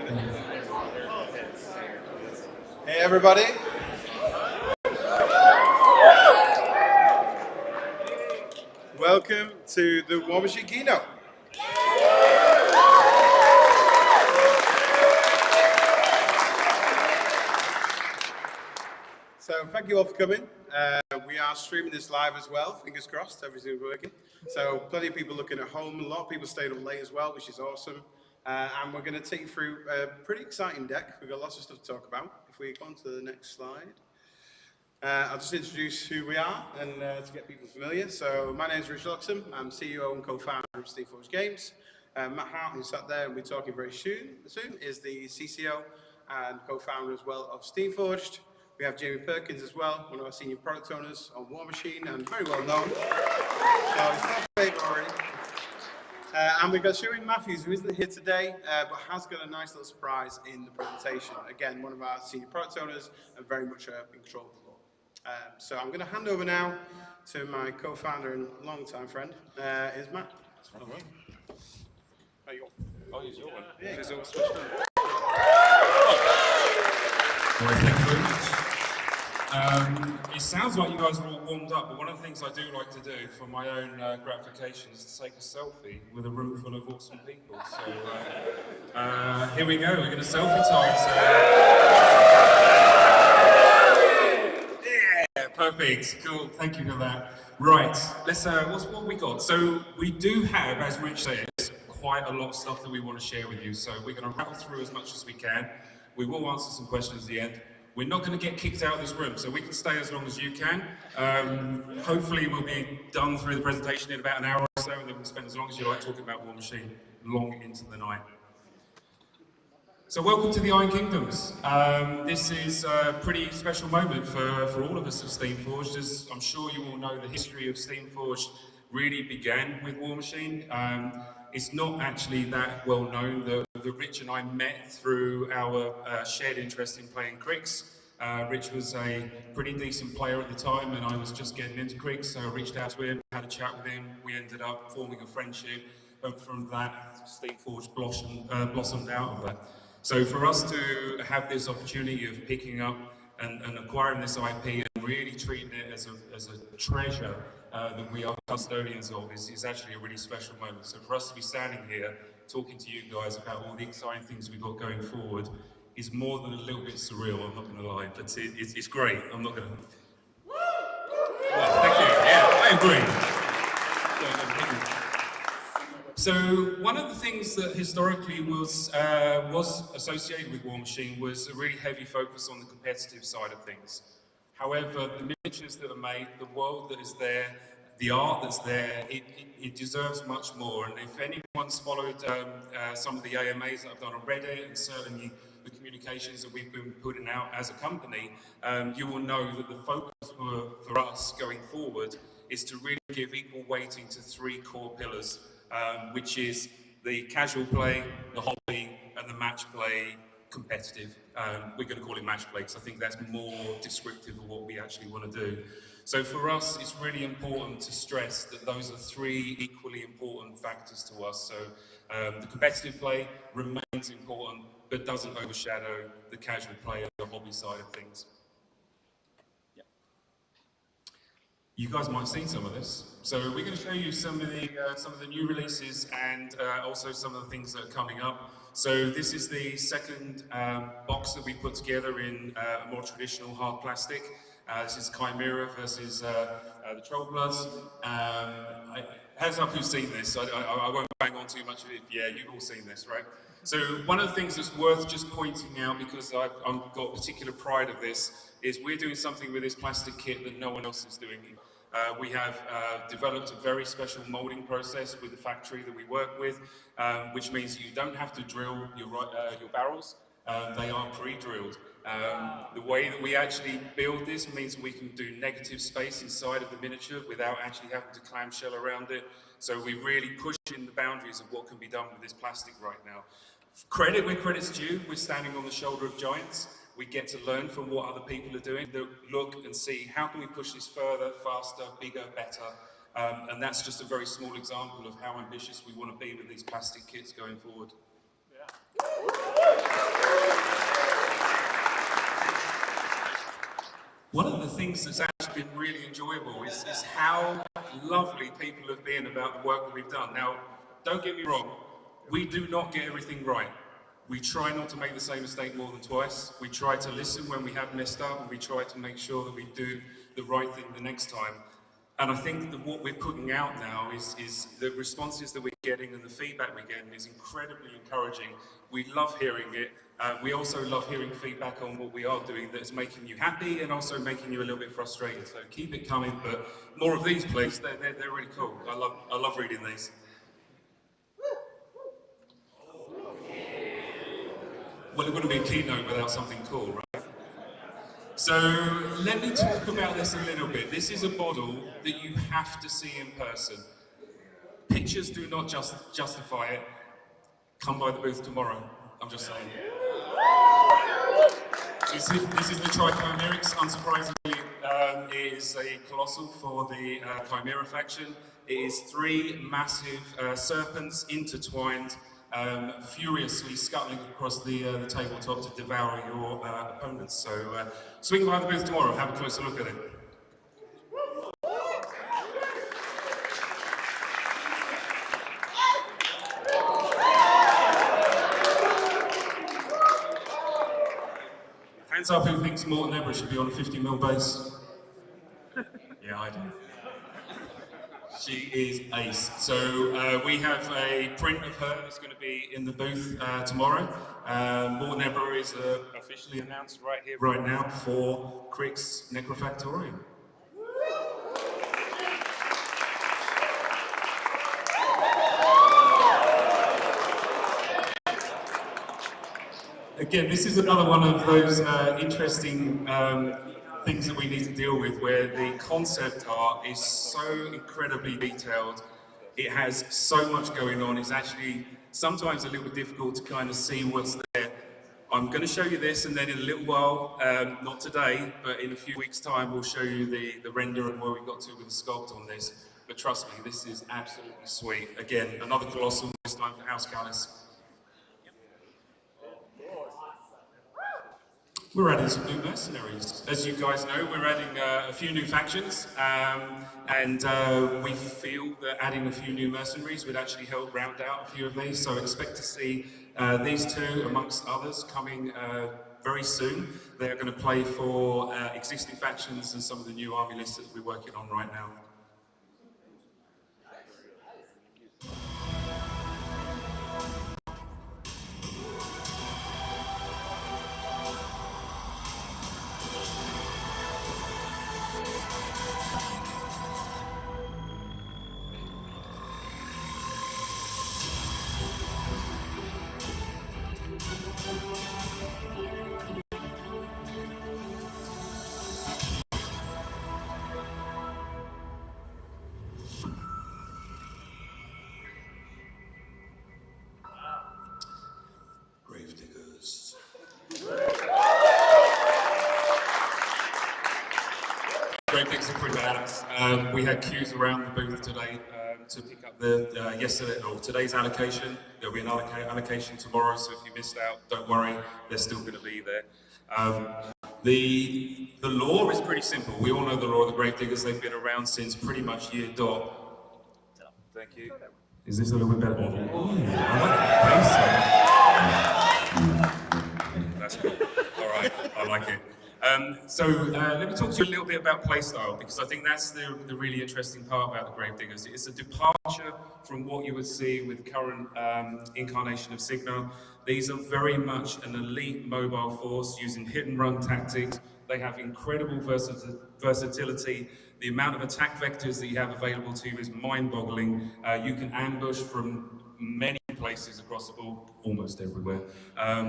Hey everybody. Welcome to the Warmachine Keynote. So thank you all for coming. We are streaming this live as well, fingers crossed, everything's working. So plenty of people looking at home, a lot of people stayed up late as well, which is awesome. And we're going to take you through a pretty exciting deck. We've got lots of stuff to talk about. If we go on to the next slide. I'll just introduce who we are and to get people familiar. So my name is Rich Loxham. I'm CEO and co-founder of Steamforged Games. Matt Hart, who sat there and we're talking very soon, is the CCO and co-founder as well of Steamforged. We have Jamie Perkins as well, one of our senior product owners on Warmachine and very well known. So it's not favourite already. And we've got Sherwin Matthews, who isn't here today, but has got a nice little surprise in the presentation. Again, one of our senior product owners and very much in control of the board. So I'm going to hand over now to my co-founder and long-time friend, is Matt. Oh, you go. Oh, use your one. Yeah. It's all switched on. Well, thank you very much. It sounds like you guys are all warmed up, but one of the things I do like to do for my own gratification is to take a selfie with a room full of awesome people. So here we go, we're going to selfie time. So. Yeah, perfect, cool, thank you for that. Right, let's, what we got? So we do have, as Rich says, quite a lot of stuff that we want to share with you. So we're going to rattle through as much as we can. We will answer some questions at the end. We're not going to get kicked out of this room, so we can stay as long as you can. Hopefully we'll be done through the presentation in about an hour or so, and then we'll spend as long as you like talking about Warmachine, long into the night. So welcome to the Iron Kingdoms. This is a pretty special moment for all of us at Steamforged. As I'm sure you all know, the history of Steamforged really began with Warmachine. It's not actually that well known that Rich and I met through our shared interest in playing Cricks. Rich was a pretty decent player at the time and I was just getting into Cricks, so I reached out to him, had a chat with him, we ended up forming a friendship, and from that, Steamforged blossomed out of that. So for us to have this opportunity of picking up and acquiring this IP and really treating it as a treasure that we are custodians of is actually a really special moment. So for us to be standing here talking to you guys about all the exciting things we've got going forward is more than a little bit surreal, I'm not going to lie, but it's great. I'm not going to... Well, thank you. Yeah, I agree. So one of the things that historically was associated with Warmachine was a really heavy focus on the competitive side of things. However, the miniatures that are made, the world that is there, the art that's there, it deserves much more. And if anyone's followed some of the AMAs that I've done on Reddit and certainly the communications that we've been putting out as a company, you will know that the focus for us going forward is to really give equal weighting to three core pillars, which is the casual play, the hobby, and the match play competitive. We're going to call it match play because I think that's more descriptive of what we actually want to do. So for us, it's really important to stress that those are three equally important factors to us. So the competitive play remains important, but doesn't overshadow the casual play and the hobby side of things. You guys might have seen some of this. So we're going to show you some of the new releases and also some of the things that are coming up. So this is the second box that we put together in a more traditional hard plastic. This is Chimera versus the Trollbloods. Hands up who's seen this. I won't bang on too much of it. Yeah, you've all seen this, right? So one of the things that's worth just pointing out, because I've got particular pride of this, is we're doing something with this plastic kit that no one else is doing. We have developed a very special molding process with the factory that we work with, which means you don't have to drill your barrels. They are pre-drilled. The way that we actually build this means we can do negative space inside of the miniature without actually having to clamshell around it. So we really push in the boundaries of what can be done with this plastic right now. Credit where credit's due, we're standing on the shoulder of giants. We get to learn from what other people are doing, look and see how can we push this further, faster, bigger, better. And that's just a very small example of how ambitious we want to be with these plastic kits going forward. Yeah. one of the things that's actually been really enjoyable is how lovely people have been about the work that we've done. Now, don't get me wrong, we do not get everything right. We try not to make the same mistake more than twice. We try to listen when we have messed up, and we try to make sure that we do the right thing the next time. And I think that what we're putting out now is the responses that we're getting and the feedback we're getting is incredibly encouraging. We love hearing it. We also love hearing feedback on what we are doing that is making you happy and also making you a little bit frustrated. So keep it coming, but more of these, please. They're really cool. I love reading these. Well, it wouldn't be a keynote without something cool, right? So let me talk about this a little bit. This is a model that you have to see in person. Pictures do not justify it. Come by the booth tomorrow. I'm just saying. This is the Trichimerics. Unsurprisingly, it is a colossal for the Chimera faction. It is 3 massive serpents intertwined, furiously scuttling across the tabletop to devour your opponents. So swing by the booth tomorrow, have a closer look at it. Hands up who thinks Morton Eberra should be on a 50mm base. Yeah, I do. She is ace. So we have a print of her that's going to be in the booth tomorrow. Morton Eberra is officially announced right here, right now for Crick's Necrofactorium. Again, this is another one of those interesting things that we need to deal with, where the concept art is so incredibly detailed. It has so much going on. It's actually sometimes a little bit difficult to kind of see what's there. I'm going to show you this, and then in a little while, not today, but in a few weeks' time, we'll show you the render and where we got to with the sculpt on this. But trust me, this is absolutely sweet. Again, another colossal, this time for House Callis. We're adding some new mercenaries. As you guys know, we're adding a few new factions, and we feel that adding a few new mercenaries would actually help round out a few of these. So expect to see these two, amongst others, coming very soon. They're going to play for existing factions and some of the new army lists that we're working on right now. Gravediggers. Gravediggers are pretty badass. We had queues around the booth today to pick up the yesterday or today's allocation. There'll be another allocation tomorrow, so if you missed out, don't worry, they're still going to be there. The lore is pretty simple. We all know the lore of the Gravediggers. They've been around since pretty much year dot. Thank you. Is this a little bit better? Ooh, I like the bass. That's cool. All right, I like it. So let me talk to you a little bit about playstyle, because I think that's the really interesting part about the Gravediggers. It's a departure from what you would see with current incarnation of Sigma. These are very much an elite mobile force using hit and run tactics. They have incredible versatility. The amount of attack vectors that you have available to you is mind-boggling. You can ambush from many places across the board, almost everywhere.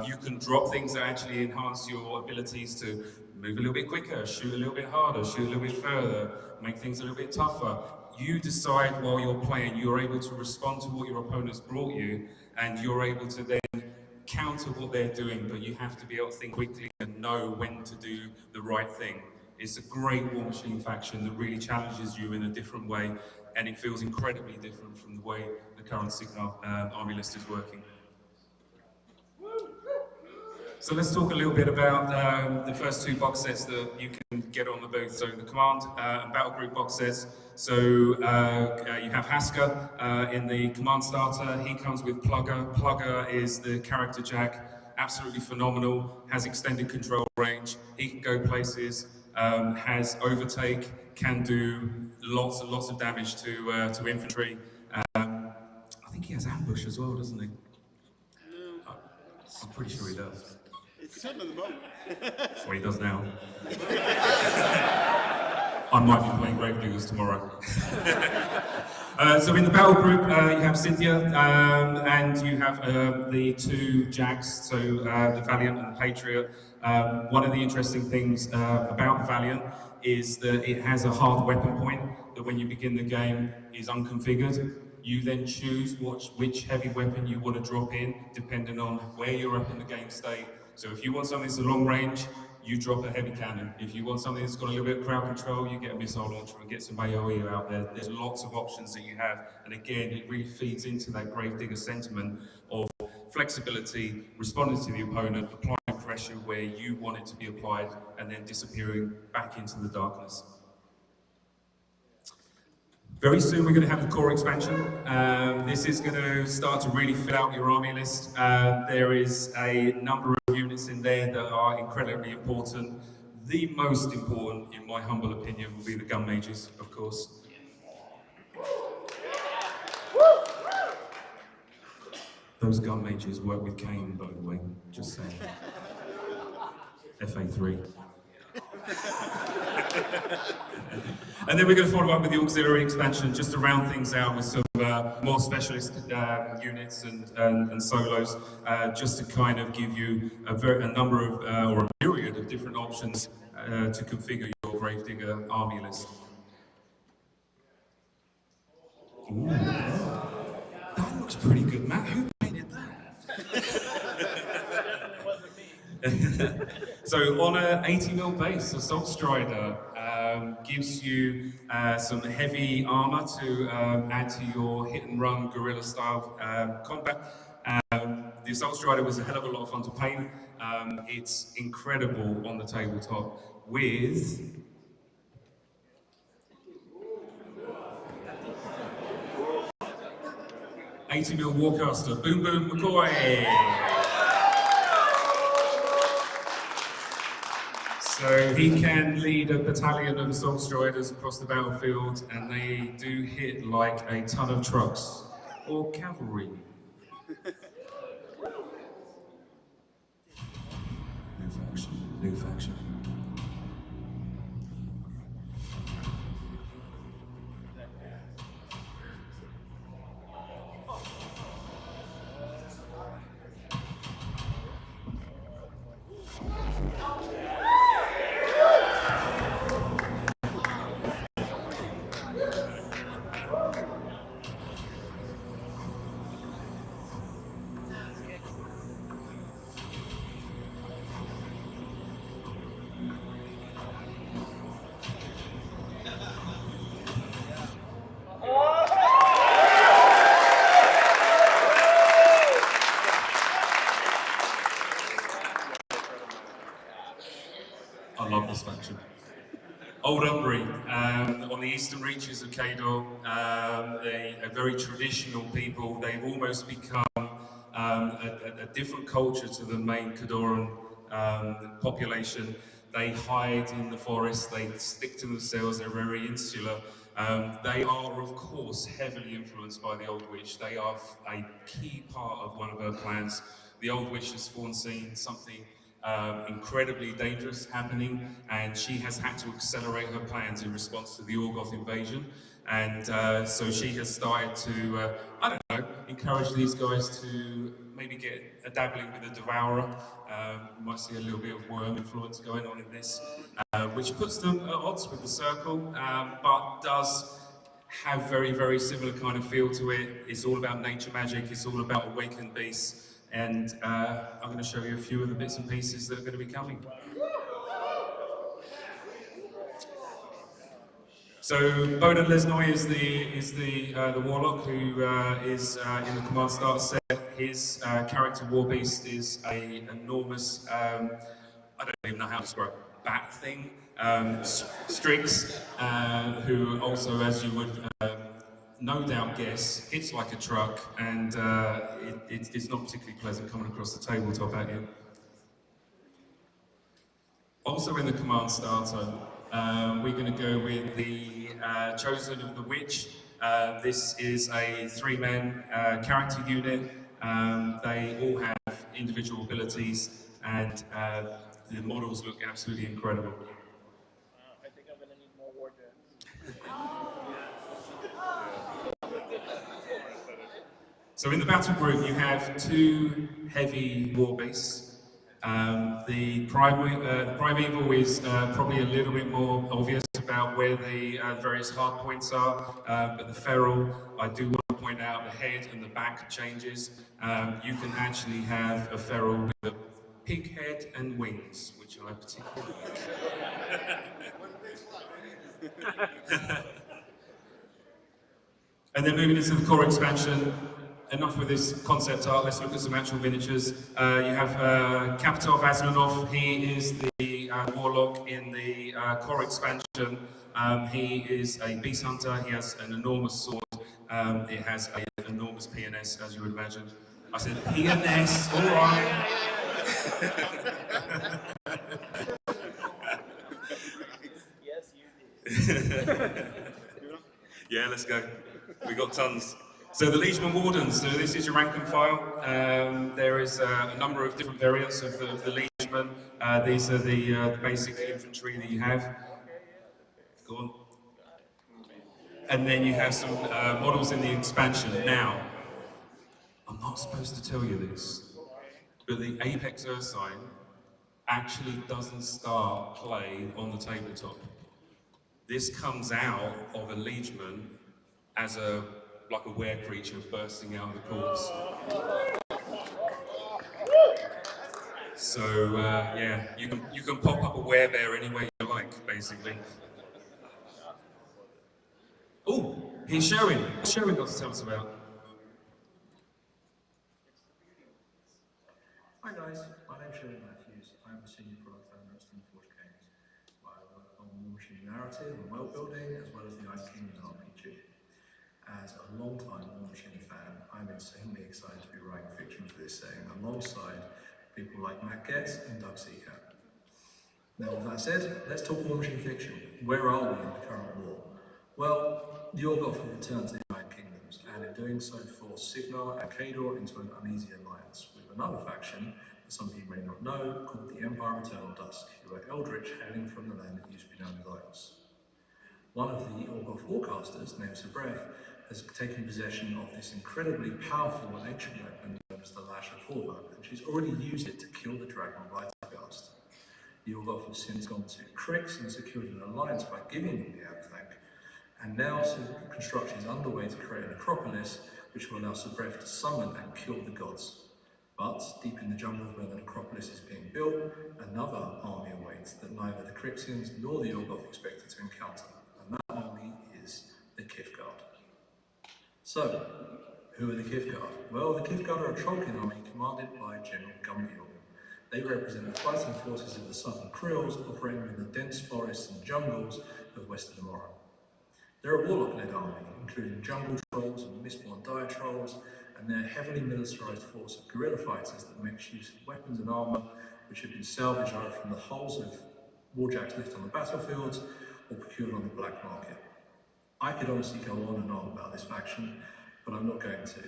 You can drop things that actually enhance your abilities to move a little bit quicker, shoot a little bit harder, shoot a little bit further, make things a little bit tougher. You decide while you're playing, you're able to respond to what your opponent's brought you, and you're able to then counter what they're doing, but you have to be able to think quickly and know when to do the right thing. It's a great Warmachine faction that really challenges you in a different way, and it feels incredibly different from the way the current Sigma army list is working. So let's talk a little bit about the first two box sets that you can get on the booth. So the Command and Battle Group box sets. So you have Hasker in the Command Starter. He comes with Plugger. Plugger is the character jack. Absolutely phenomenal. Has extended control range. He can go places. Has overtake. Can do lots and lots of damage to infantry. I think he has ambush as well, doesn't he? I'm pretty sure he does. It's good at the moment. That's what he does now. I might be playing Gravediggers tomorrow. So in the battle group, you have Cynthia, and you have the two jacks, so the Valiant and the Patriot. One of the interesting things about the Valiant is that it has a hard weapon point that when you begin the game is unconfigured. You then choose which heavy weapon you want to drop in, depending on where you're up in the game state. So if you want something that's a long range, you drop a heavy cannon. If you want something that's got a little bit of crowd control, you get a missile launcher and get some AoE out there. There's lots of options that you have. And again, it really feeds into that Gravedigger sentiment of flexibility, responding to the opponent, applying pressure where you want it to be applied, and then disappearing back into the darkness. Very soon we're going to have the core expansion. This is going to start to really fill out your army list. There is a number of units in there that are incredibly important. The most important, in my humble opinion, will be the gun mages, of course. Those gun mages work with Kane, by the way, just saying. FA3. And then we're going to follow up with the auxiliary expansion just to round things out with some more specialist units and solos, just to kind of give you a number of, or a myriad of different options to configure your Gravedigger army list. Ooh. That looks pretty good, Matt. Who painted that? So on an 80mm base, Assault Strider gives you some heavy armor to add to your hit-and-run guerrilla-style combat. The Assault Strider was a hell of a lot of fun to paint. It's incredible on the tabletop with 80mm Warcaster. Boom, boom, McCoy! So he can lead a battalion of Assault Striders across the battlefield, and they do hit like a ton of trucks or cavalry. New faction, new faction. I love this faction. Old Umbri, on the eastern reaches of Khador, a very traditional people. They've almost become a different culture to the main Khadoran population. They hide in the forest, they stick to themselves, they're very insular. They are, of course, heavily influenced by the Old Witch. They are a key part of one of her plans. The Old Witch has foreseen something incredibly dangerous happening, and she has had to accelerate her plans in response to the Orgoth invasion. And so she has started to, I don't know, encourage these guys to maybe get a dabbling with the Devourer. You might see a little bit of worm influence going on in this, which puts them at odds with the Circle, but does have very, very similar kind of feel to it. It's all about nature magic, it's all about awakened beasts. And I'm going to show you a few of the bits and pieces that are going to be coming. So Bonan Lesnoy is the warlock who is in the command starter set. his character Warbeast is a enormous, I don't even know how to describe it, bat thing, Strix, who also, as you would no doubt guess, hits like a truck, and it's not particularly pleasant coming across the tabletop at you. Also in the command starter, we're going to go with the Chosen of the Witch. This is a three-man character unit. They all have individual abilities, and the models look absolutely incredible. I think I'm gonna need more wardrobe. So in the battle group, you have two heavy war beasts. The Primeval is probably a little bit more obvious about where the various hard points are, but the Feral, I do want to point out the head and the back changes. You can actually have a Feral with a pig head and wings, which I particularly like. And then moving into the core expansion, enough with this concept art, let's look at some actual miniatures. You have Kapitov Aslanov, he is the warlock in the core expansion. He is a beast hunter, he has an enormous sword, it has an enormous PNS, as you would imagine. I said PNS, alright. Yes, you did. Yeah, let's go. We got tons. So the Liegeman Wardens, so this is your rank and file. There is a number of different variants of the Liegeman. These are the basic infantry that you have. Go on. And then you have some models in the expansion. Now, I'm not supposed to tell you this, but the Apex Ursine actually doesn't start play on the tabletop. This comes out of a Liegeman as like a were creature bursting out of the corpse. So yeah, you can pop up a werebear any way you like, basically. Oh, here's Sherwin. What's Sherwin got to tell us about? Hi guys, my name's Sherwin Matthews. I'm a senior product owner at Steamforged Games. I work on Warmachine narrative and world building, as well as the Ice Kingdom RPG. As a long-time Warmachine fan, I'm insanely excited to be writing fiction for this setting, alongside people like Matt Getz and Doug Seacat. Now, with that said, let's talk Warmachine fiction. Where are we in the current war? Well, the Orgoth have returned to the Iron Kingdoms, and in doing so forced Signar and Khador into an uneasy alliance with another faction that some of you may not know, called the Empire of Eternal Dusk, who are eldritch hailing from the land that used to be known as Ios. One of the Orgoth warcasters, named Sabreth, has taken possession of this incredibly powerful and ancient weapon known as the Lash of Horvath, and she's already used it to kill the dragon Vitaghast. The Orgoth have since gone to Crix and secured an alliance by giving them the Amthank, and now construction is underway to create a necropolis which will allow Sabreth to summon and kill the gods. But deep in the jungles where the necropolis is being built, another army awaits that neither the Crixians nor the Orgoth expected to encounter, and that army is the Kithgard. So, who are the Kithgard? Well, the Kithgard are a Trollkin army commanded by General Gumbior. They represent the fighting forces of the southern Krills, operating in the dense forests and jungles of western Amora. They're a warlock-led army, including jungle trolls and mistborn dire trolls, and they're a heavily militarized force of guerrilla fighters that makes use of weapons and armor which have been salvaged either from the hulls of warjacks left on the battlefields or procured on the black market. I could honestly go on and on about this faction, but I'm not going to,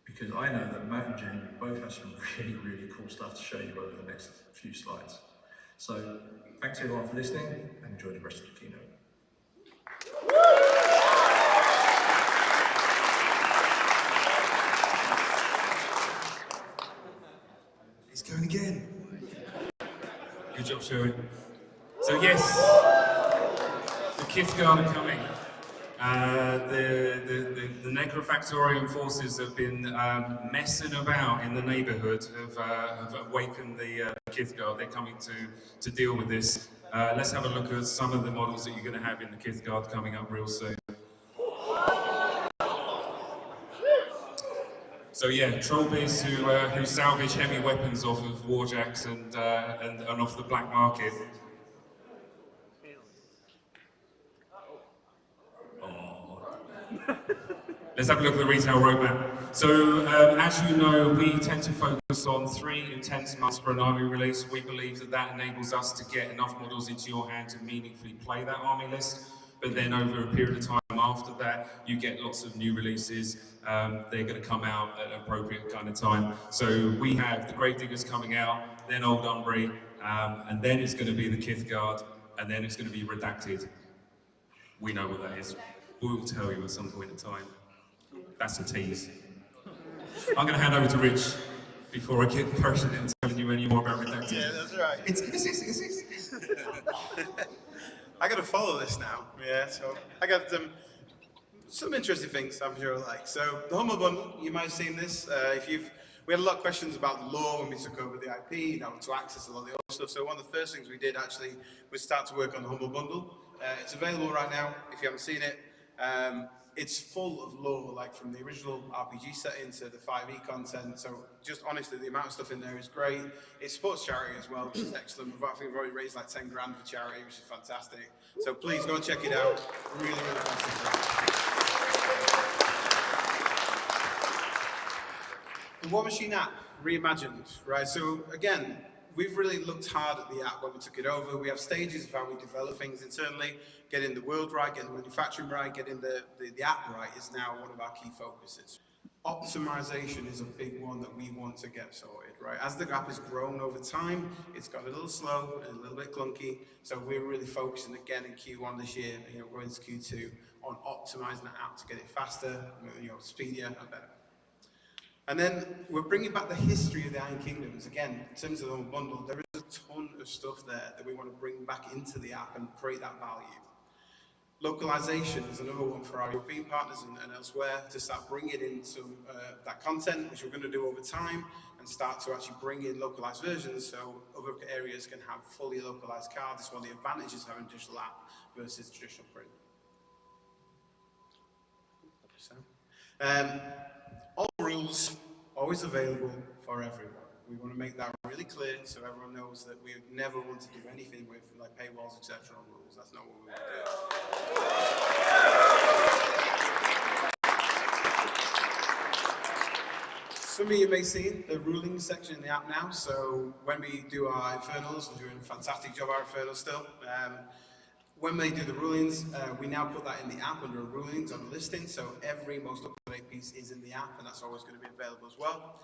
because I know that Matt and Jamie both have some really, really cool stuff to show you over the next few slides. So, thanks everyone for listening, and enjoy the rest of the keynote. He's going again. Good job, Sherwin. So yes, the Kithgard are coming. The Necrofactorian forces have been messing about in the neighbourhood, have awakened the Kithgard. They're coming to deal with this. Let's have a look at some of the models that you're going to have in the Kithgard coming up real soon. So yeah, trollbees who salvage heavy weapons off of warjacks and off the black market. Let's have a look at the retail roadmap. So, as you know, we tend to focus on 3 intense months for an army release. We believe that that enables us to get enough models into your hand to meaningfully play that army list. But then over a period of time after that, you get lots of new releases. They're going to come out at an appropriate kind of time. So we have the Gravediggers coming out, then Old Umbry, and then it's going to be the Kithguard, and then it's going to be Redacted. We know what that is. We will tell you at some point in time. That's a tease. I'm going to hand over to Rich before I get passionate and telling you any more about Redacted. Yeah, that's right. It's I got to follow this now. Yeah, so I got some interesting things I'm sure I like. So the Humble Bundle, you might have seen this. We had a lot of questions about the lore when we took over the IP, to access a lot of the old stuff. So one of the first things we did actually was start to work on the Humble Bundle. It's available right now if you haven't seen it. It's full of lore, like from the original RPG setting to the 5e content. So just honestly, the amount of stuff in there is great. It supports charity as well, which is excellent. I think we've already raised like 10 grand for charity, which is fantastic. So please go and check it out. Really, really fantastic. The Warmachine app, reimagined, right? So again, we've really looked hard at the app when we took it over. We have stages of how we develop things internally. Getting the world right, getting the manufacturing right, getting the app right is now one of our key focuses. Optimization is a big one that we want to get sorted, right? As the app has grown over time, it's got a little slow and a little bit clunky. So we're really focusing again in Q1 this year, going into Q2, on optimizing the app to get it faster, speedier and better. And then we're bringing back the history of the Iron Kingdoms. Again, in terms of the bundle, there is a ton of stuff there that we want to bring back into the app and create that value. Localization is another one for our European partners and elsewhere to start bringing in some that content, which we're going to do over time, and start to actually bring in localized versions so other areas can have fully localized cards. It's one of the advantages of having a digital app versus traditional print. All rules always available for everyone. We want to make that really clear so everyone knows that we never want to do anything with like paywalls, etc. on rules. That's not what we want to do. Some of you may see the ruling section in the app now. So when we do our infernals, we're doing a fantastic job our infernals still. When they do the rulings, we now put that in the app under rulings on the listing, so every most up-to-date piece is in the app, and that's always going to be available as well.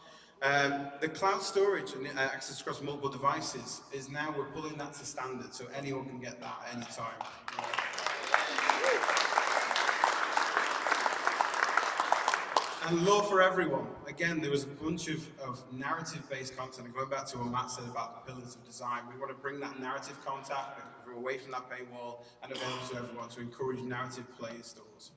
The cloud storage and access across multiple devices is now, we're pulling that to standard, so anyone can get that at any time. And lore for everyone. Again, there was a bunch of narrative-based content, and going back to what Matt said about the pillars of design, we want to bring that narrative content away from that paywall and available to everyone to encourage narrative play in stores.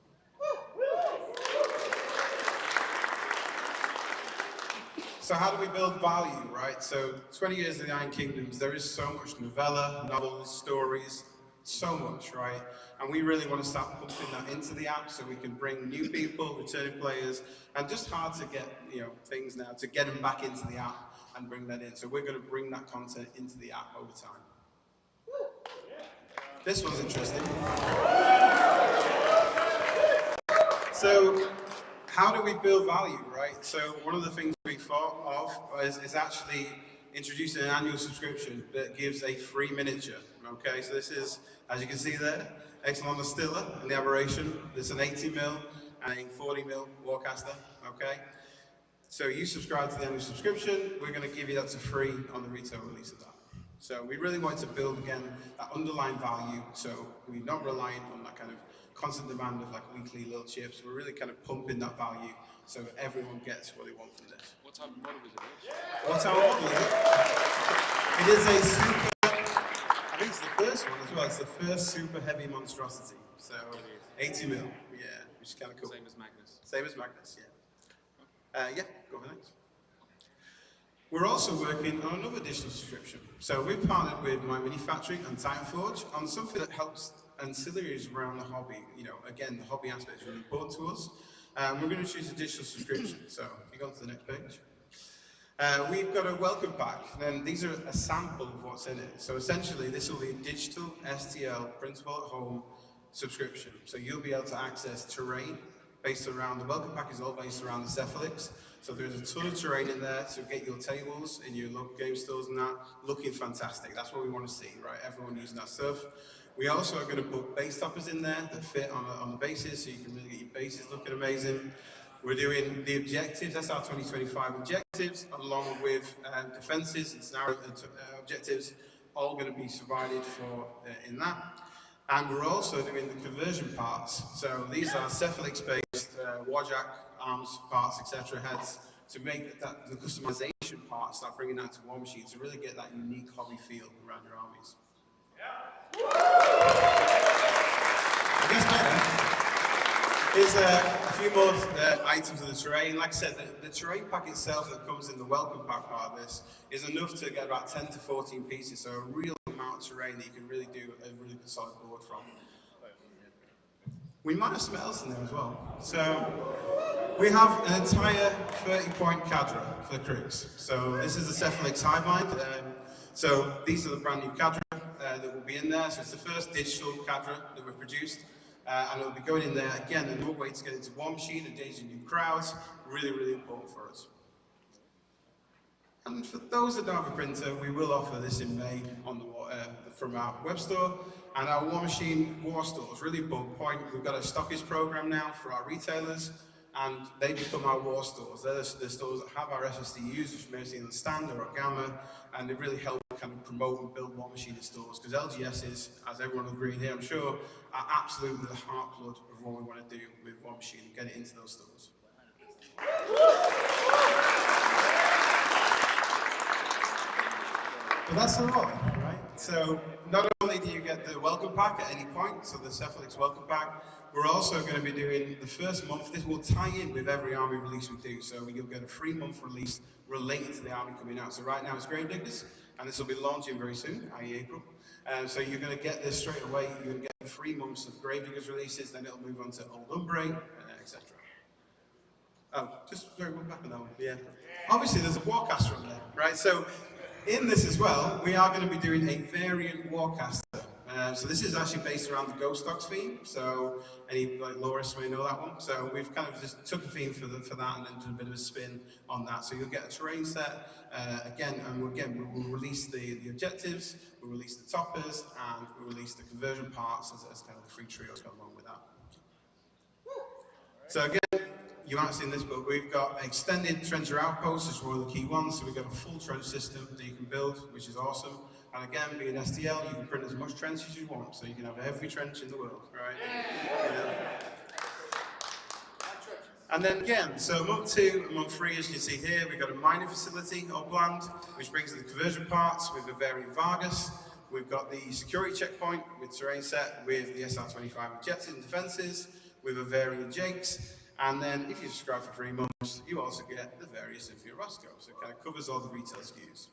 So how do we build value, right? So 20 years of the Iron Kingdoms, there is so much novella, novels, stories, so much, right? And we really want to start pumping that into the app so we can bring new people, returning players, and just hard to get, things now to get them back into the app and bring that in. So we're going to bring that content into the app over time. This one's interesting. So how do we build value, right? So one of the things we thought of is actually introducing an annual subscription that gives a free miniature. Okay, so this is, as you can see there, Exelon the Stiller and the Aberration. There's an 80mm and a 40mm Warcaster, okay? So you subscribe to the annual subscription, we're going to give you that for free on the retail release of that. So we really want to build, again, that underlying value, so we're not relying on that kind of constant demand of like weekly little chips. We're really kind of pumping that value so everyone gets what they want from this. What type of model is it? What type of model is it? It is a super, I think it's the first one as well, it's the first super heavy monstrosity. So 80mm, yeah, which is kind of cool. Same as Magnus. Same as Magnus, yeah. Yeah, go for next. We're also working on another digital subscription. So we've partnered with My Manufacturing and Steamforged on something that helps ancillaries around the hobby. Again, the hobby aspect is really important to us. We're going to choose a digital subscription. So if you go to the next page. We've got a welcome pack, and these are a sample of what's in it. So essentially, this will be a digital STL printable at home subscription. So you'll be able to access terrain based around, the welcome pack is all based around the Cephalix. So there's a ton of terrain in there to get your tables in your local game stores and that looking fantastic. That's what we want to see, right? Everyone using that stuff. We also are going to put base toppers in there that fit on the bases, so you can really get your bases looking amazing. We're doing the objectives, that's our 2025 objectives, along with defenses and scenario objectives, all going to be provided for in that. And we're also doing the conversion parts. So these are Cephalix-based Warjack, arms, parts, etc. heads to make that the customization parts, start bringing that to Warmachine to really get that unique hobby feel around your armies. I guess better is a few more items of the terrain. Like I said, the terrain pack itself that comes in the welcome pack part of this is enough to get about 10 to 14 pieces, so a real amount of terrain that you can really do a really good solid board from. We might have some else in there as well. So we have an entire 30-point cadre for the crews. So this is the Cephalix Highmind. So these are the brand new cadre that will be in there. So it's the first digital cadre that we've produced. And it'll be going in there, again, another way to get into Warmachine, engaging new crowds, really, really important for us. And for those that don't have a printer, we will offer this in May on the, from our web store and our Warmachine War stores. Really important point, we've got a stockist program now for our retailers, and they become our war stores. They're the stores that have our FSDUs, which you may have seen on the stand or at Gamma, and they really help kind of promote and build Warmachine in stores, because LGSs, as everyone will agree here, I'm sure, are absolutely the heart blood of what we want to do with Warmachine and get it into those stores. But that's a lot, right? So not only do you get the welcome pack at any point, so the Cephalix welcome pack, we're also going to be doing the first month. This will tie in with every army release we do. So you'll get a 3-month release related to the army coming out. So right now it's Gravediggers, and this will be launching very soon, i.e. April. So you're going to get this straight away. You're going to get 3 months of Gravediggers releases, then it'll move on to Old Umbre, etc. Oh, just sorry, one back on that one. Yeah. Obviously, there's a Warcaster on there, right? So in this as well, we are going to be doing a variant Warcaster. So this is actually based around the Ghost Dogs theme. So any like lorists may know that one. So we've kind of just took a theme for that and then done a bit of a spin on that. So you'll get a terrain set again, and we'll release the objectives, we'll release the toppers, and we'll release the conversion parts as kind of the free trio to go along with that. So again, you might have seen this, but we've got extended trencher outposts as one of the key ones. So we've got a full trench system that you can build, which is awesome. And again, being STL, you can print as much trench as you want, so you can have every trench in the world, right? Yeah. And then again, so month 2 and month 3, as you can see here, we've got a mining facility all planned, which brings the conversion parts with a variant Vargas. We've got the security checkpoint with terrain set with the SR25 objectives and defenses, with a variant Jakes. And then if you subscribe for 3 months, you also get the various Infia Roscoe. So it kind of covers all the retail SKUs.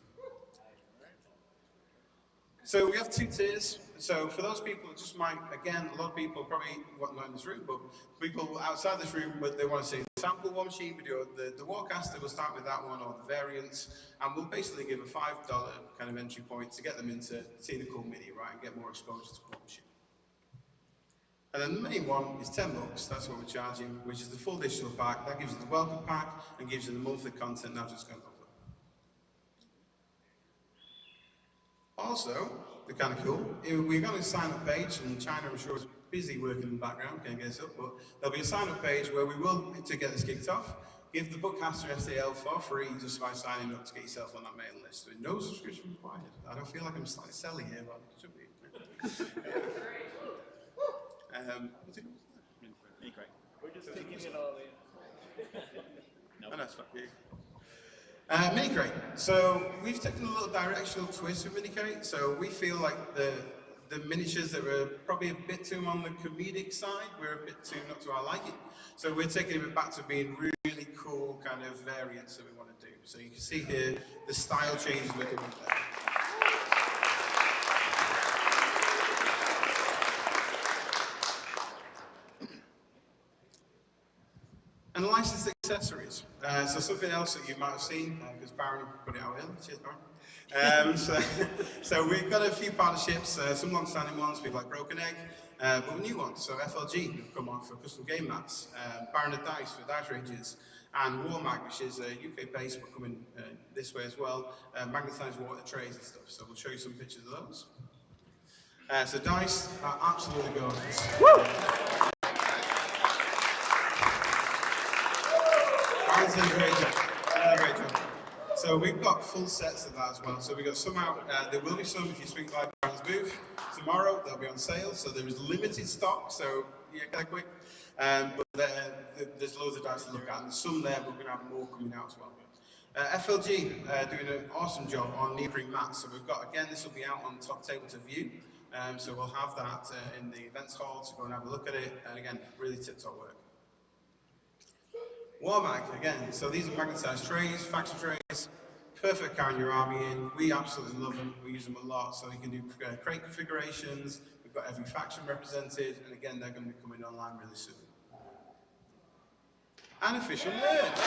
So we have 2 tiers. So for those people that just might, again, a lot of people probably not in this room, but people outside this room, but they want to see the sample Warmachine, we do the Warcaster, we'll start with that one, or the variants, and we'll basically give a $5 kind of entry point to get them into seeing the cool mini, right, and get more exposure to Warmachine. And then the main one is $10, that's what we're charging, which is the full digital pack. That gives you the welcome pack and gives you the monthly content now just gone over. Also, they're kind of cool. We're going to sign up page, and China, I'm sure, is busy working in the background, can't get us up, but there'll be a sign up page where we will, to get this kicked off, give the Bookcaster STL for free just by signing up to get yourself on that mailing list. With no subscription required. I don't feel like I'm slightly selling here, but it should be. What's it called? Mini crate. We're just taking it all in. No. Oh, no, it's fine. Mini crate. So we've taken a little directional twist with mini crate. So we feel like the miniatures that were probably a bit too on the comedic side, we're a bit too not to our liking. So we're taking it back to being really cool kind of variants that we want to do. So you can see here the style changes we're doing there. something else that you might have seen, because Baron put it out early. Cheers, Baron. So we've got a few partnerships, some long-standing ones, people like Broken Egg, but new ones. So FLG have come on for custom game mats, Baron of Dice for Dice Ranges, and Warmag, which is UK-based, but coming this way as well, magnetised water trays and stuff. So we'll show you some pictures of those. So Dice are absolutely gorgeous. Baron's done a great job. So we've got full sets of that as well. So we've got some out, there will be some if you swing by Baron's booth. Tomorrow they'll be on sale, so there is limited stock, so yeah, get it quick. But there's loads of dice to look at, and there's some there, but we're going to have more coming out as well. FLG doing an awesome job on neoprene mats. So we've got, again, this will be out on top table to view. So we'll have that in the events hall to go and have a look at it. And again, really tip-top work. Warmag, again, so these are magnetised trays, faction trays, perfect carrying your army in. We absolutely love them, we use them a lot, so you can do crate configurations, we've got every faction represented, and again, they're going to be coming online really soon. And official merch!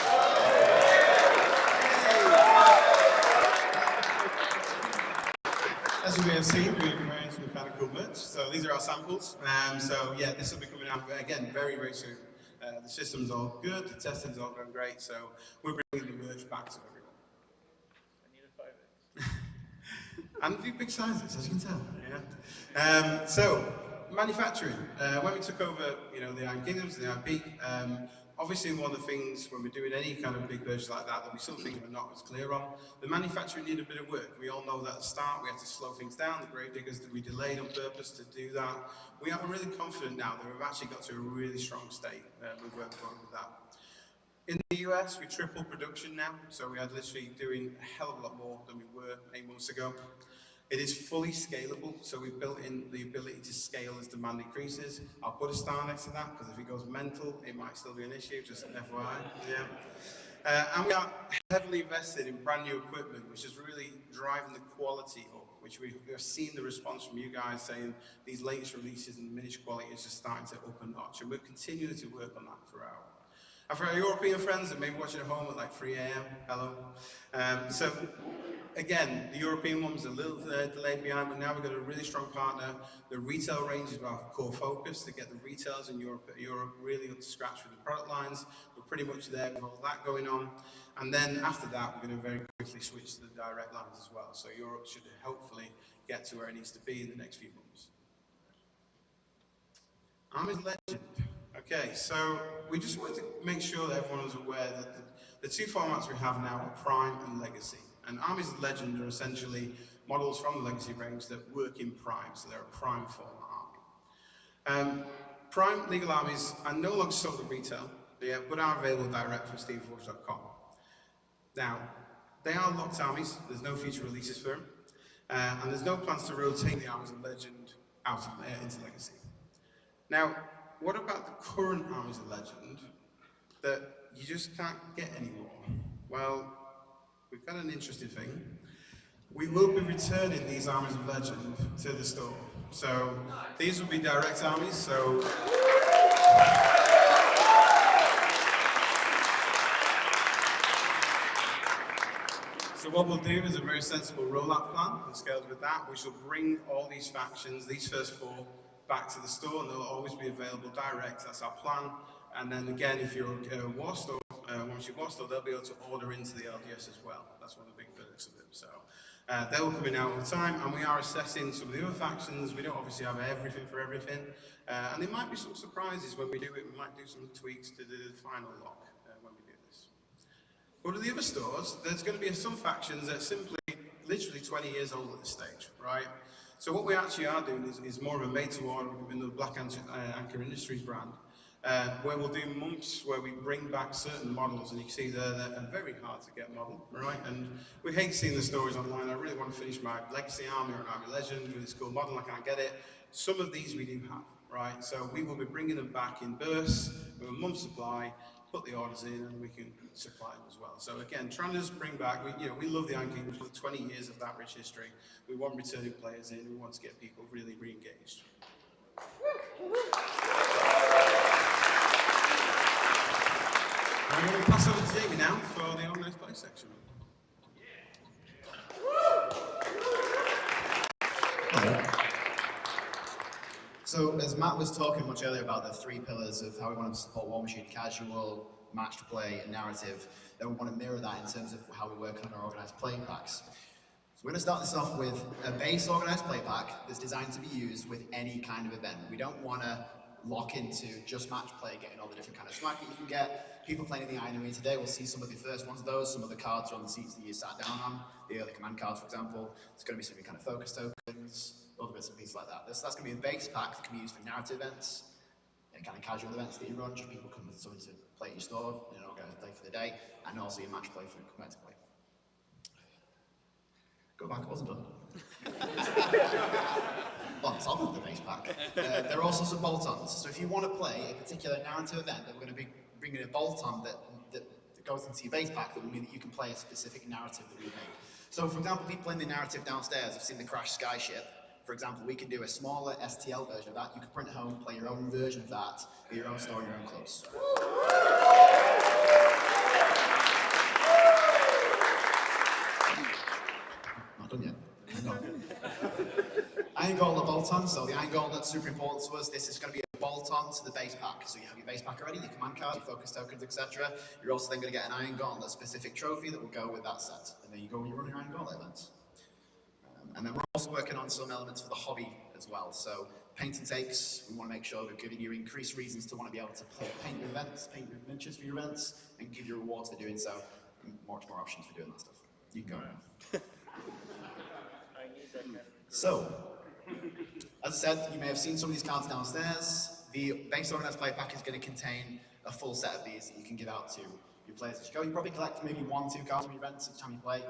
As you may have seen, we've arranged some kind of cool merch, so these are our samples. So yeah, this will be coming out, again, very, very soon. The system's all good, the testing's all going great, so we're bringing the merch back to everyone. I need a 5X. And the big sizes, as you can tell. Yeah. So manufacturing. When we took over, the Iron Kingdoms, the IP, obviously one of the things when we're doing any kind of big purchase like that we still think we're not as clear on. The manufacturing needed a bit of work. We all know that at the start we had to slow things down. The Gravediggers that we delayed on purpose to do that. We are really confident now that we've actually got to a really strong state. We've worked well with that. In the US, we tripled production now, so we are literally doing a hell of a lot more than we were 8 months ago. It is fully scalable, so we've built in the ability to scale as demand increases. I'll put a star next to that, because if it goes mental, it might still be an issue, just an FYI. Yeah. And we are heavily invested in brand new equipment, which is really driving the quality up, which we have seen the response from you guys saying these latest releases and diminished quality is just starting to up a notch, and we're continuing to work on that throughout. And for our European friends that may be watching at home at like 3 AM, hello. So again, the European one was a little delayed behind, but now we've got a really strong partner. The retail range is our core focus to get the retailers in Europe really up to scratch with the product lines. We're pretty much there with all that going on. And then after that, we're going to very quickly switch to the direct lines as well. So Europe should hopefully get to where it needs to be in the next few months. Armies Legend. Okay, so we just wanted to make sure that everyone was aware that the two formats we have now are Prime and Legacy. And Armies of Legend are essentially models from the Legacy range that work in Prime, so they're a Prime format army. Prime Legal Armies are no longer sold at retail, but are available direct from Steamforged.com. Now, they are locked armies, there's no future releases for them, and there's no plans to rotate the Armies of Legend out into Legacy. Now, what about the current Armies of Legend that you just can't get anymore? Well, we've got an interesting thing. We will be returning these Armies of Legend to the store. So these will be direct armies, so what we'll do is a very sensible rollout plan that scales with that, which will bring all these factions, these first 4, back to the store, and they'll always be available direct. That's our plan. And then again, if you're a War Store, Warmachine War Store, they'll be able to order into the LDS as well. That's one of the big perks of it. So they will come in out all the time, and we are assessing some of the other factions. We don't obviously have everything for everything, and there might be some surprises when we do it. We might do some tweaks to the final lock when we do this. Go to the other stores. There's going to be some factions that are simply, literally 20 years old at this stage, right? So what we actually are doing is more of a made-to-order within the Black Anchor Industries brand, where we'll do months where we bring back certain models, and you can see they're very hard to get model, right? And we hate seeing the stories online. I really want to finish my Legacy Army or an Army Legend with this cool model, I can't get it. Some of these we do have, right? So we will be bringing them back in bursts with a month's supply, put the orders in, and we can supply them as well. So again, trying to just bring back, we love the Iron Kingdoms for 20 years of that rich history. We want returning players in, we want to get people really re-engaged. I'm going to pass over to Jamie now for the organised play section. So, as Matt was talking much earlier about the three pillars of how we want to support Warmachine: casual, matched play, and narrative, then we want to mirror that in terms of how we work on our organised play packs. So we're going to start this off with a base organised play pack that's designed to be used with any kind of event. We don't want to lock into just match play, getting all the different kind of swag that you can get. People playing in the Iron Arena today will see some of the first ones of those. Some of the cards are on the seats that you sat down on, the early command cards, for example. It's going to be some kind of focus tokens, other bits and pieces like that. So that's going to be a base pack that can be used for narrative events, and kind of casual events that you run, just people come with something to play at your store, you know, play for the day, and also your match play for competitive play. Go back, I wasn't done. On top of the base pack, there are also some bolt-ons. So if you want to play a particular narrative event, then we're going to be bringing a bolt-on that goes into your base pack that will mean that you can play a specific narrative that we've made. So for example, people playing the narrative downstairs have seen the Crash Skyship. For example, we can do a smaller STL version of that. You can print at home, play your own version of that, with your own store, your own clubs. Not done yet. Hang on. Iron Gauntlet bolt-on. So the Iron Gauntlet's super important to us. This is going to be a bolt-on to the base pack. So you have your base pack already, your command cards, your focus tokens, etc. You're also then going to get an Iron Gauntlet specific trophy that will go with that set. And there you go when you run your Iron Gauntlet events. And then we're also working on some elements for the hobby as well. So paint and takes, we want to make sure we're giving you increased reasons to want to be able to paint your events, paint your miniatures for your events, and give you rewards for doing so. And much more options for doing that stuff. You can go. So, as I said, you may have seen some of these cards downstairs. The base organised play pack is going to contain a full set of these that you can give out to your players as you go. You probably collect maybe 1-2 cards from your events each time you play.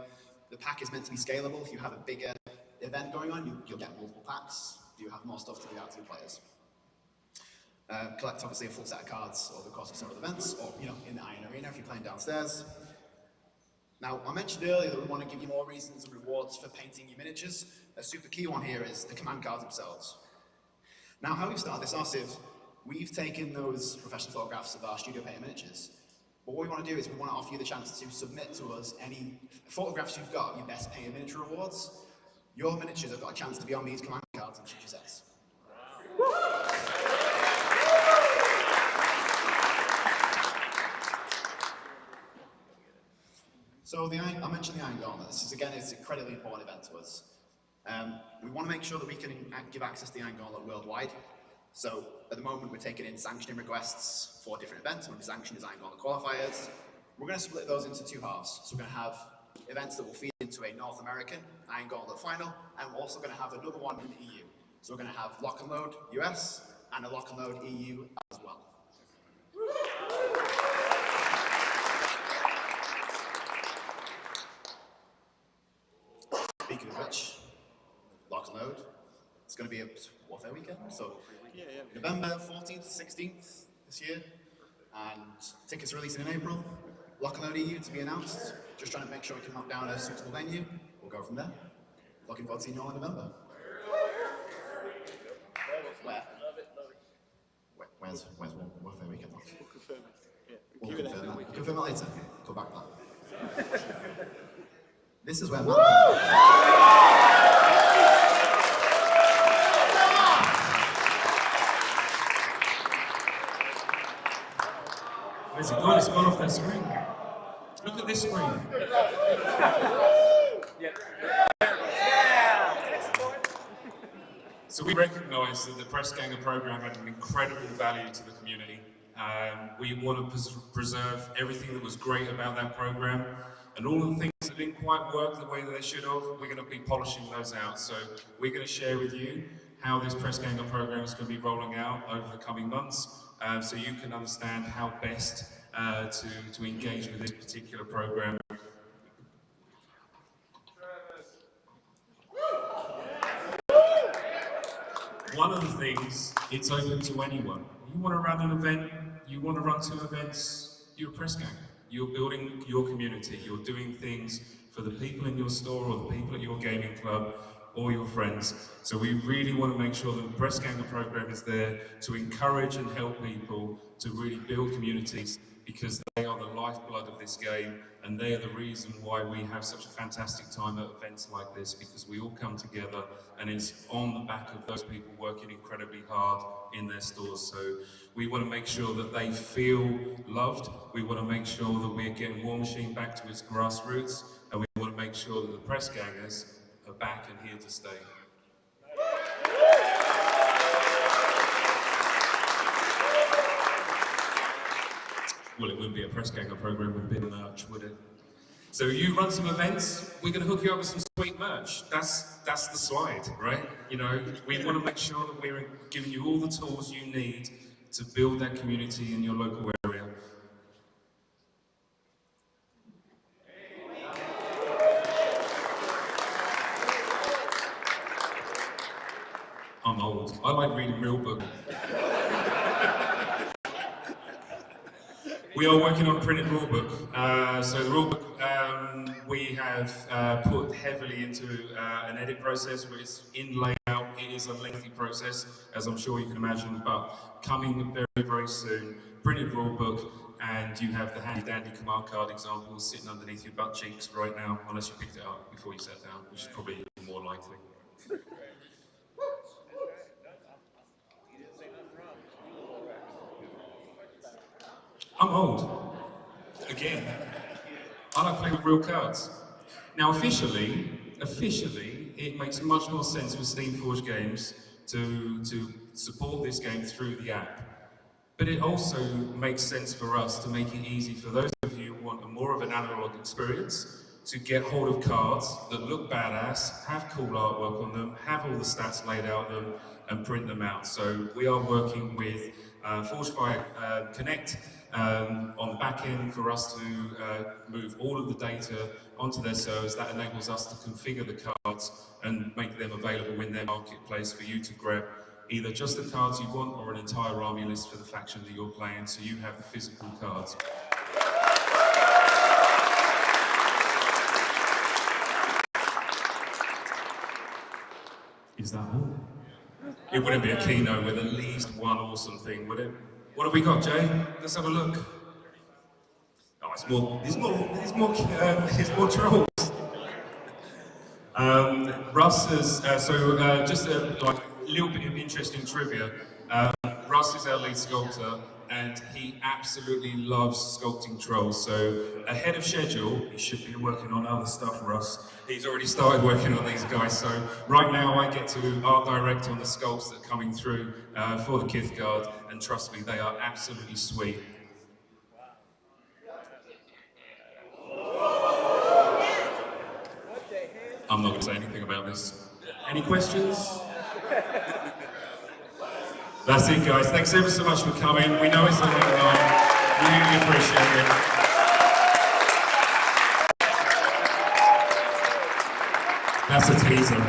The pack is meant to be scalable. If you have a bigger event going on, you'll get multiple packs. You have more stuff to give out to your players. Collect obviously a full set of cards over the course of several events, or in the Iron Arena if you're playing downstairs. Now, I mentioned earlier that we want to give you more reasons and rewards for painting your miniatures. A super key one here is the command cards themselves. Now, how we've started this off is we've taken those professional photographs of our studio painted miniatures. But what we want to do is we want to offer you the chance to submit to us any photographs you've got, your best painted miniature awards. Your miniatures have got a chance to be on these command cards in future sets. So I mentioned the Iron Gauntlet. This is, again, it's an incredibly important event to us. We want to make sure that we can give access to the Iron Gauntlet worldwide. So at the moment, we're taking in sanctioning requests for different events. We're sanctioned as Iron Gauntlet qualifiers. We're going to split those into two halves. So we're going to have events that will feed into a North American Iron Gauntlet final, and we're also going to have another one in the EU. So we're going to have Lock and Load US and a Lock and Load EU as well. Speaking of which, Lock and Load, it's going to be a Warfare weekend, so November 14th to 16th this year, and tickets are releasing in April. Lock and Load EU to be announced. Just trying to make sure we can lock down a suitable venue. We'll go from there. Looking forward to seeing you all in November. Where? Where's Warfare weekend? We'll confirm it. We'll Give it confirm a that. week. Confirm it later. Go back to that. This is where Matt. Where's it gone? It's gone off that screen. Look at this screen. So we recognise that the Press Ganger programme had an incredible value to the community. We want to preserve everything that was great about that programme, and all of the things that didn't quite work the way that they should have, we're going to be polishing those out. So we're going to share with you how this Press Ganger programme is going to be rolling out over the coming months, so you can understand how best to engage with this particular programme. One of the things, it's open to anyone. You want to run an event, you want to run 2 events, you're a press ganger. You're building your community, you're doing things for the people in your store or the people at your gaming club or your friends. So we really want to make sure that the Press Ganger program is there to encourage and help people to really build communities because they are the lifeblood of this game, and they are the reason why we have such a fantastic time at events like this, because we all come together and it's on the back of those people working incredibly hard in their stores. So we want to make sure that they feel loved. We want to make sure that we're getting Warmachine back to its grassroots, and we want to make sure that the press gangers are back and here to stay. Well, it wouldn't be a press ganger program with a bit of merch, would it? So you run some events, we're going to hook you up with some sweet merch. That's the slide, right? You know, we want to make sure that we're giving you all the tools you need to build that community in your local area. I'm old. I like reading real books. We are working on a printed rulebook. So the rulebook we have put heavily into an edit process where it's in layout. It is a lengthy process, as I'm sure you can imagine, but coming very, very soon. Printed rulebook, and you have the handy dandy command card examples sitting underneath your butt cheeks right now, unless you picked it up before you sat down, which is probably more likely. I'm old. Again. I like playing with real cards. Now officially, it makes much more sense for Steamforged games to support this game through the app. But it also makes sense for us to make it easy for those of you who want more of an analog experience to get hold of cards that look badass, have cool artwork on them, have all the stats laid out on them, and print them out. So we are working with Forgefire Connect on the back end for us to move all of the data onto their servers. That enables us to configure the cards and make them available in their marketplace for you to grab either just the cards you want or an entire army list for the faction that you're playing, so you have the physical cards. Is that all? It wouldn't be a keynote with at least one awesome thing, would it? What have we got, Jay? Let's have a look. Oh, it's more trolls. Russ has, just a little bit of interesting trivia. Russ is our lead sculptor, and he absolutely loves sculpting trolls. So ahead of schedule, he should be working on other stuff, Russ. He's already started working on these guys. So right now I get to art direct on the sculpts that are coming through for the Kith Guard, and trust me, they are absolutely sweet. I'm not going to say anything about this. Any questions? That's it, guys. Thanks ever so much for coming. We know it's a long night. Really appreciate it. That's a teaser.